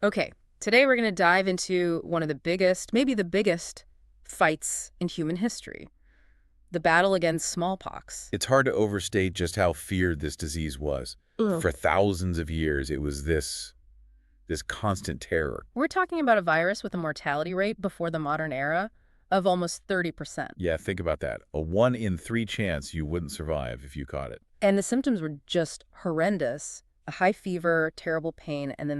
Okay, today we're going to dive into one of the biggest, maybe the biggest, fights in human history, the battle against smallpox. It's hard to overstate just how feared this disease was. Ugh. For thousands of years, it was this constant terror. We're talking about a virus with a mortality rate before the modern era of almost 30%. Yeah, think about that. A 1 in 3 chance you wouldn't survive if you caught it. And the symptoms were just horrendous. A high fever, terrible pain, and then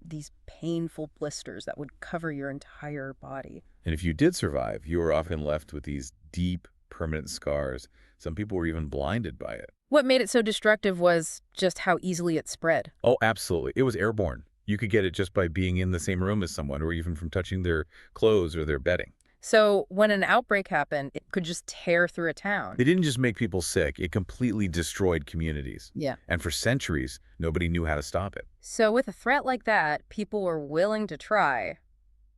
these painful blisters that would cover your entire body. And if you did survive, you were often left with these deep, permanent scars. Some people were even blinded by it. What made it so destructive was just how easily it spread. Oh, absolutely. It was airborne. You could get it just by being in the same room as someone or even from touching their clothes or their bedding. So when an outbreak happened, it could just tear through a town. It didn't just make people sick, it completely destroyed communities. Yeah. And for centuries, nobody knew how to stop it. So with a threat like that, people were willing to try,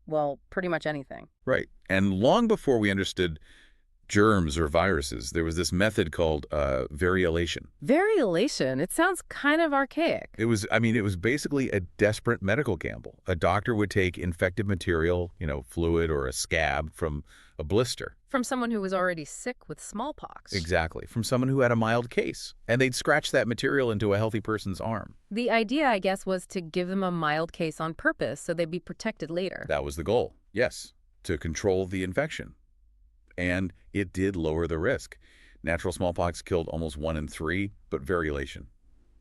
well, pretty much anything. Right. And long before we understood germs or viruses, there was this method called variolation. Variolation, it sounds kind of archaic. It was basically a desperate medical gamble. A doctor would take infected material, fluid or a scab from a blister. From someone who was already sick with smallpox. Exactly. From someone who had a mild case. And they'd scratch that material into a healthy person's arm. The idea, I guess, was to give them a mild case on purpose so they'd be protected later. That was the goal, yes, to control the infection. And it did lower the risk. Natural smallpox killed almost 1 in 3, but variolation,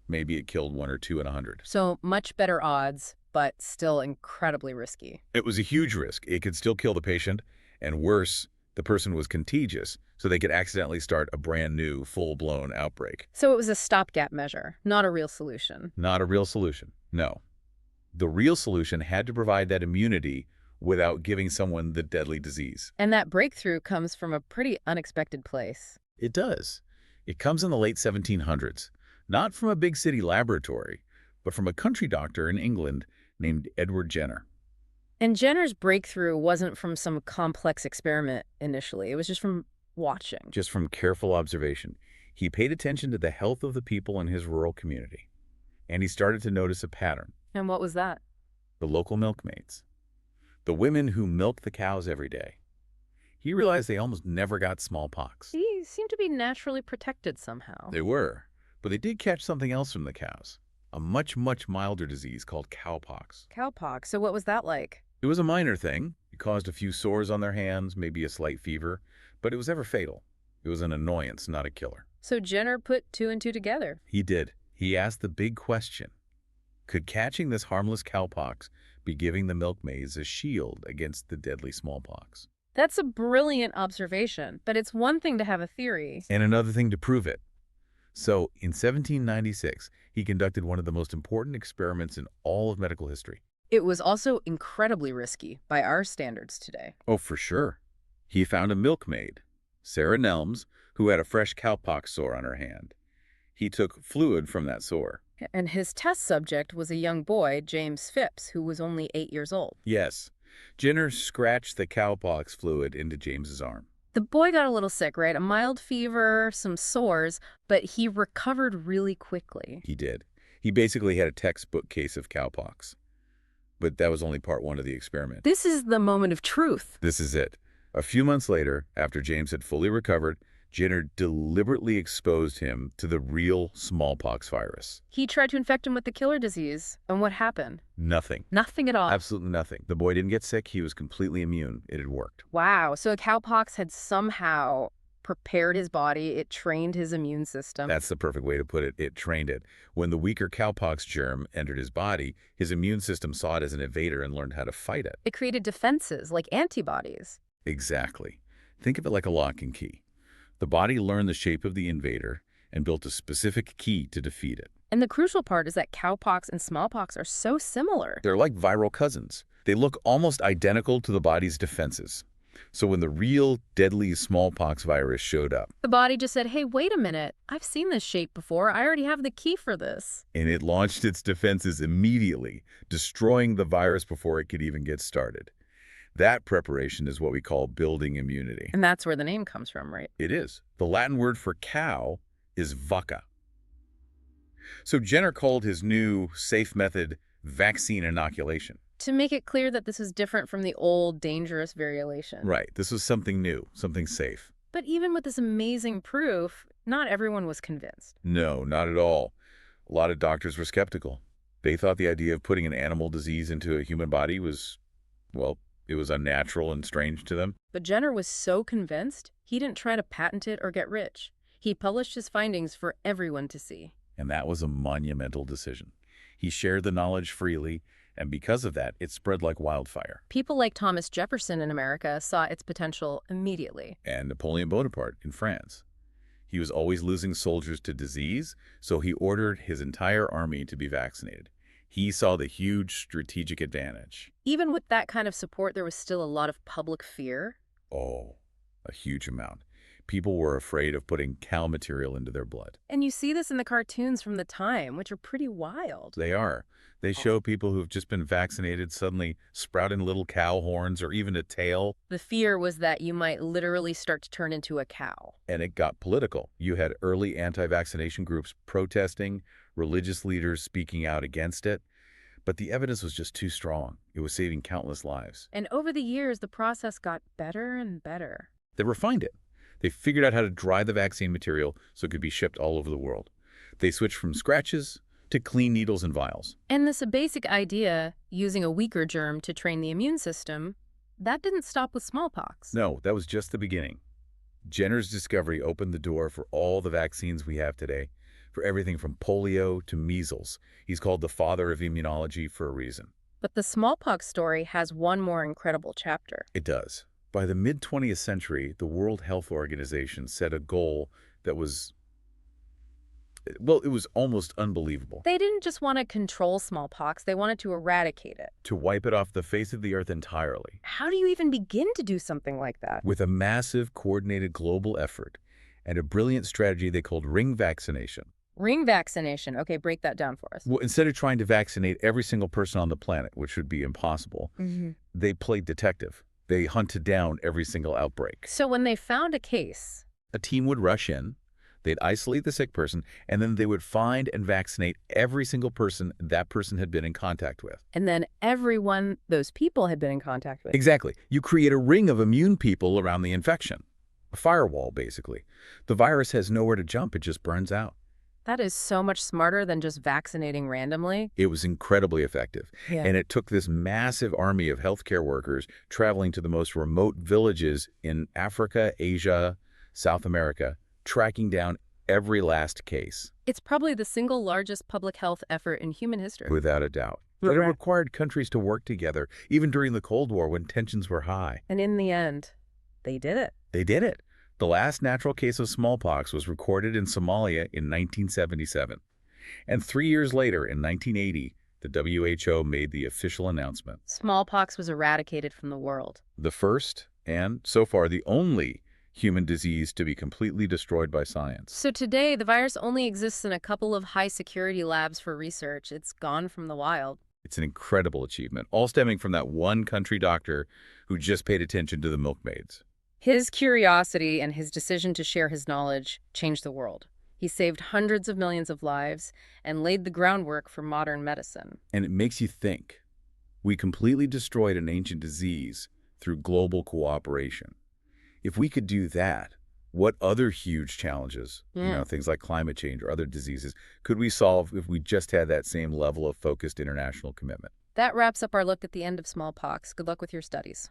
maybe it killed 1 or 2 in 100. So much better odds, but still incredibly risky. It was a huge risk. It could still kill the patient, and worse, the person was contagious, so they could accidentally start a brand new, full-blown outbreak. So it was a stopgap measure, not a real solution. Not a real solution, no. The real solution had to provide that immunity without giving someone the deadly disease. And that breakthrough comes from a pretty unexpected place. It does. It comes in the late 1700s, not from a big city laboratory, but from a country doctor in England named Edward Jenner. And Jenner's breakthrough wasn't from some complex experiment initially. It was just from watching. Just from careful observation. He paid attention to the health of the people in his rural community, and he started to notice a pattern. And what was that? The local milkmaids. The women who milked the cows every day. He realized they almost never got smallpox. He seemed to be naturally protected somehow. They were, but they did catch something else from the cows. A much, much milder disease called cowpox. Cowpox. So what was that like? It was a minor thing. It caused a few sores on their hands, maybe a slight fever, but it was never fatal. It was an annoyance, not a killer. So Jenner put 2 and 2 together. He did. He asked the big question. Could catching this harmless cowpox be giving the milkmaids a shield against the deadly smallpox? That's a brilliant observation, but it's one thing to have a theory. And another thing to prove it. So, in 1796, he conducted one of the most important experiments in all of medical history. It was also incredibly risky by our standards today. Oh, for sure. He found a milkmaid, Sarah Nelms, who had a fresh cowpox sore on her hand. He took fluid from that sore. And his test subject was a young boy, James Phipps, who was only 8 years old. Yes. Jenner scratched the cowpox fluid into James's arm. The boy got a little sick, right? A mild fever, some sores, but he recovered really quickly. He did. He basically had a textbook case of cowpox. But that was only part 1 of the experiment. This is the moment of truth. This is it. A few months later, after James had fully recovered, Jenner deliberately exposed him to the real smallpox virus. He tried to infect him with the killer disease. And what happened? Nothing. Nothing at all. Absolutely nothing. The boy didn't get sick. He was completely immune. It had worked. Wow. So cowpox had somehow prepared his body. It trained his immune system. That's the perfect way to put it. It trained it. When the weaker cowpox germ entered his body, his immune system saw it as an invader and learned how to fight it. It created defenses, like antibodies. Exactly. Think of it like a lock and key. The body learned the shape of the invader and built a specific key to defeat it. And the crucial part is that cowpox and smallpox are so similar. They're like viral cousins. They look almost identical to the body's defenses. So when the real deadly smallpox virus showed up, the body just said, hey, wait a minute. I've seen this shape before. I already have the key for this. And it launched its defenses immediately, destroying the virus before it could even get started. That preparation is what we call building immunity. And that's where the name comes from, right? It is. The Latin word for cow is vacca. So Jenner called his new safe method vaccine inoculation. To make it clear that this is different from the old, dangerous variolation. Right. This was something new, something safe. But even with this amazing proof, not everyone was convinced. No, not at all. A lot of doctors were skeptical. They thought the idea of putting an animal disease into a human body was, well, it was unnatural and strange to them. But Jenner was so convinced, he didn't try to patent it or get rich. He published his findings for everyone to see. And that was a monumental decision. He shared the knowledge freely, and because of that, it spread like wildfire. People like Thomas Jefferson in America saw its potential immediately. And Napoleon Bonaparte in France. He was always losing soldiers to disease, so he ordered his entire army to be vaccinated. He saw the huge strategic advantage. Even with that kind of support, there was still a lot of public fear. Oh, a huge amount. People were afraid of putting cow material into their blood. And you see this in the cartoons from the time, which are pretty wild. They are. They show people who've just been vaccinated suddenly sprouting little cow horns or even a tail. The fear was that you might literally start to turn into a cow. And it got political. You had early anti-vaccination groups protesting, religious leaders speaking out against it. But the evidence was just too strong. It was saving countless lives. And over the years, the process got better and better. They refined it. They figured out how to dry the vaccine material so it could be shipped all over the world. They switched from scratches to clean needles and vials. And this basic idea, using a weaker germ to train the immune system, that didn't stop with smallpox. No, that was just the beginning. Jenner's discovery opened the door for all the vaccines we have today, for everything from polio to measles. He's called the father of immunology for a reason. But the smallpox story has one more incredible chapter. It does. By the mid-20th century, the World Health Organization set a goal that was, well, it was almost unbelievable. They didn't just want to control smallpox, they wanted to eradicate it. To wipe it off the face of the earth entirely. How do you even begin to do something like that? With a massive, coordinated global effort and a brilliant strategy they called ring vaccination. Ring vaccination. Okay, break that down for us. Well, instead of trying to vaccinate every single person on the planet, which would be impossible, they played detective. They hunted down every single outbreak. So when they found a case, a team would rush in, they'd isolate the sick person, and then they would find and vaccinate every single person that person had been in contact with. And then everyone those people had been in contact with. Exactly. You create a ring of immune people around the infection. A firewall, basically. The virus has nowhere to jump. It just burns out. That is so much smarter than just vaccinating randomly. It was incredibly effective. Yeah. And it took this massive army of healthcare workers traveling to the most remote villages in Africa, Asia, South America, tracking down every last case. It's probably the single largest public health effort in human history. Without a doubt. But it required countries to work together, even during the Cold War when tensions were high. And in the end, they did it. They did it. The last natural case of smallpox was recorded in Somalia in 1977. And 3 years later, in 1980, the WHO made the official announcement. Smallpox was eradicated from the world. The first, and so far the only, human disease to be completely destroyed by science. So today, the virus only exists in a couple of high-security labs for research. It's gone from the wild. It's an incredible achievement, all stemming from that one country doctor who just paid attention to the milkmaids. His curiosity and his decision to share his knowledge changed the world. He saved hundreds of millions of lives and laid the groundwork for modern medicine. And it makes you think. We completely destroyed an ancient disease through global cooperation. If we could do that, what other huge challenges, things like climate change or other diseases, could we solve if we just had that same level of focused international commitment? That wraps up our look at the end of smallpox. Good luck with your studies.